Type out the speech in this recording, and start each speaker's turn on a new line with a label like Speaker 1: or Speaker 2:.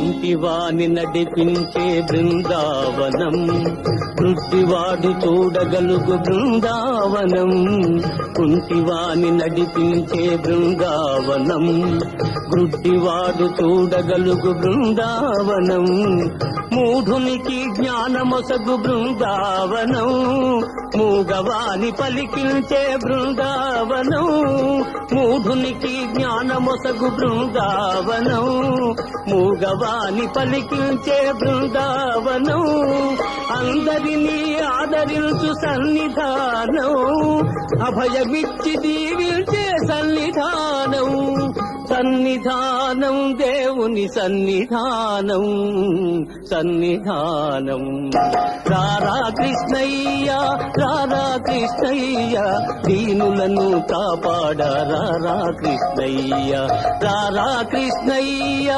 Speaker 1: కుంటివాని నడిపించే బృందావనం, గుడ్డివాడు చూడగలుగు బృందావనం. కుంటివాని నడిపించే బృందావనం, గుడ్డివాడు చూడగలుగు బృందావనం. మూఢునికి జ్ఞానమొసగు బృందావనం, మూగవాని పలికించే బృందావనం. మూఢునికి జ్ఞానమొసగు బృందావనం, మూగవాని పలికించే బృందావనం. అందరినీ ఆదరించు సన్నిధానం, అభయమిచ్చి దీవించే సన్నిధానం. సన్నిధానం దేవుని సన్నిధానం, సన్నిధానం. రారా కృష్ణయ్య, రారా కృష్ణయ్య, దీనులను కాపాడ రారా కృష్ణయ్య, రారా కృష్ణయ్య.